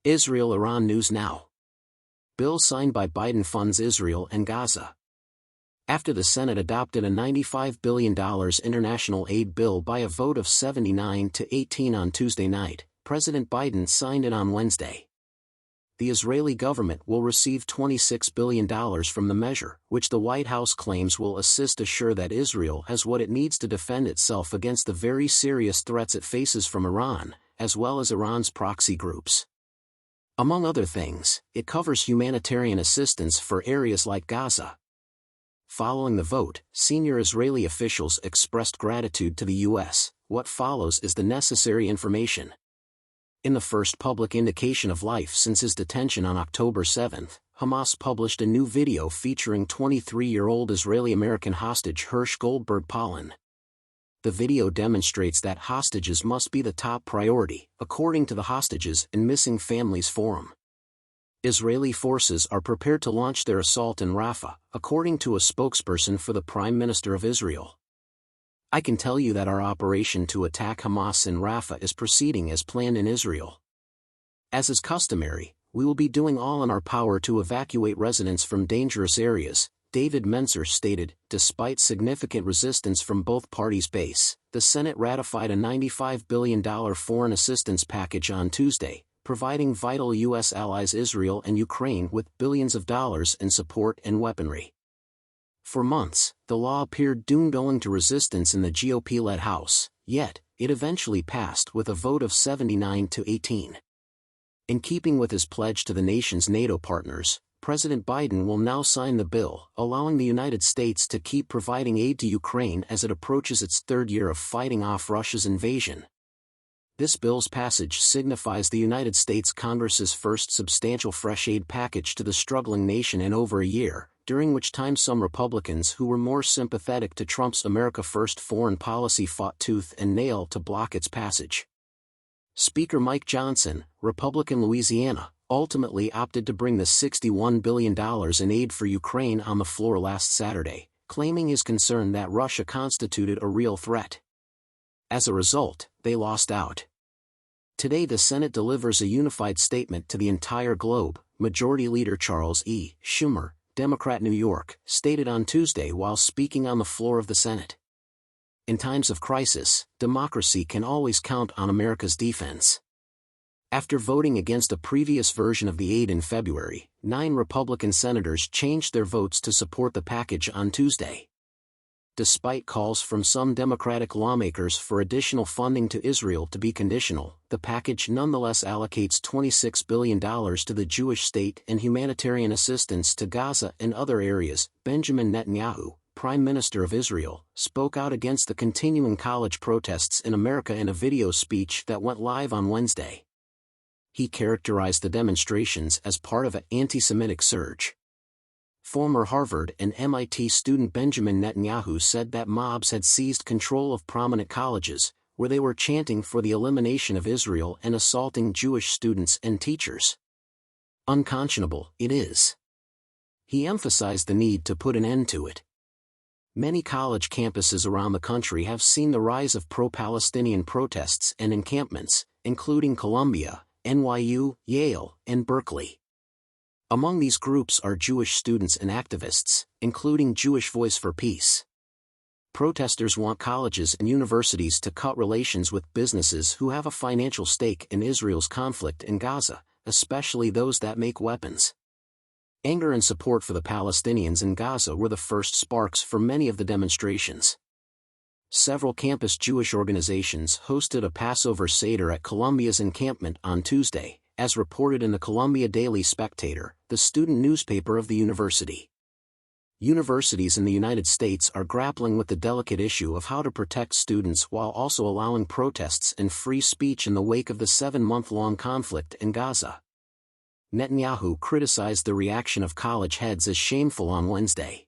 Israel-Iran news now. Bill signed by Biden funds Israel and Gaza. After the Senate adopted a $95 billion international aid bill by a vote of 79 to 18 on Tuesday night, President Biden signed it on Wednesday. The Israeli government will receive $26 billion from the measure, which the White House claims will assist assure that Israel has what it needs to defend itself against the very serious threats it faces from Iran, as well as Iran's proxy groups. Among other things, it covers humanitarian assistance for areas like Gaza. Following the vote, senior Israeli officials expressed gratitude to the U.S. What follows is the necessary information. In the first public indication of life since his detention on October 7, Hamas published a new video featuring 23-year-old Israeli-American hostage Hirsch Goldberg Polin. The video demonstrates that hostages must be the top priority, according to the Hostages and Missing Families Forum. Israeli forces are prepared to launch their assault in Rafah, according to a spokesperson for the Prime Minister of Israel. I can tell you that our operation to attack Hamas in Rafah is proceeding as planned in Israel. As is customary, we will be doing all in our power to evacuate residents from dangerous areas, David Mencer stated. Despite significant resistance from both parties' base, the Senate ratified a $95 billion foreign assistance package on Tuesday, providing vital U.S. allies Israel and Ukraine with billions of dollars in support and weaponry. For months, the law appeared doomed owing to resistance in the GOP-led House, yet, it eventually passed with a vote of 79 to 18. In keeping with his pledge to the nation's NATO partners, President Biden will now sign the bill, allowing the United States to keep providing aid to Ukraine as it approaches its third year of fighting off Russia's invasion. This bill's passage signifies the United States Congress's first substantial fresh aid package to the struggling nation in over a year, during which time some Republicans who were more sympathetic to Trump's America First foreign policy fought tooth and nail to block its passage. Speaker Mike Johnson, Republican Louisiana, ultimately opted to bring the $61 billion in aid for Ukraine on the floor last Saturday, claiming his concern that Russia constituted a real threat. As a result, they lost out. Today the Senate delivers a unified statement to the entire globe, Majority Leader Charles E. Schumer, Democrat New York, stated on Tuesday while speaking on the floor of the Senate. In times of crisis, democracy can always count on America's defense. After voting against a previous version of the aid in February, 9 Republican senators changed their votes to support the package on Tuesday. Despite calls from some Democratic lawmakers for additional funding to Israel to be conditional, the package nonetheless allocates $26 billion to the Jewish state and humanitarian assistance to Gaza and other areas. Benjamin Netanyahu, Prime Minister of Israel, spoke out against the continuing college protests in America in a video speech that went live on Wednesday. He characterized the demonstrations as part of an anti-Semitic surge. Former Harvard and MIT student Benjamin Netanyahu said that mobs had seized control of prominent colleges, where they were chanting for the elimination of Israel and assaulting Jewish students and teachers. Unconscionable, it is. He emphasized the need to put an end to it. Many college campuses around the country have seen the rise of pro-Palestinian protests and encampments, including Columbia, NYU, Yale, and Berkeley. Among these groups are Jewish students and activists, including Jewish Voice for Peace. Protesters want colleges and universities to cut relations with businesses who have a financial stake in Israel's conflict in Gaza, especially those that make weapons. Anger and support for the Palestinians in Gaza were the first sparks for many of the demonstrations. Several campus Jewish organizations hosted a Passover Seder at Columbia's encampment on Tuesday, as reported in the Columbia Daily Spectator, the student newspaper of the university. Universities in the United States are grappling with the delicate issue of how to protect students while also allowing protests and free speech in the wake of the 7-month-long conflict in Gaza. Netanyahu criticized the reaction of college heads as shameful on Wednesday.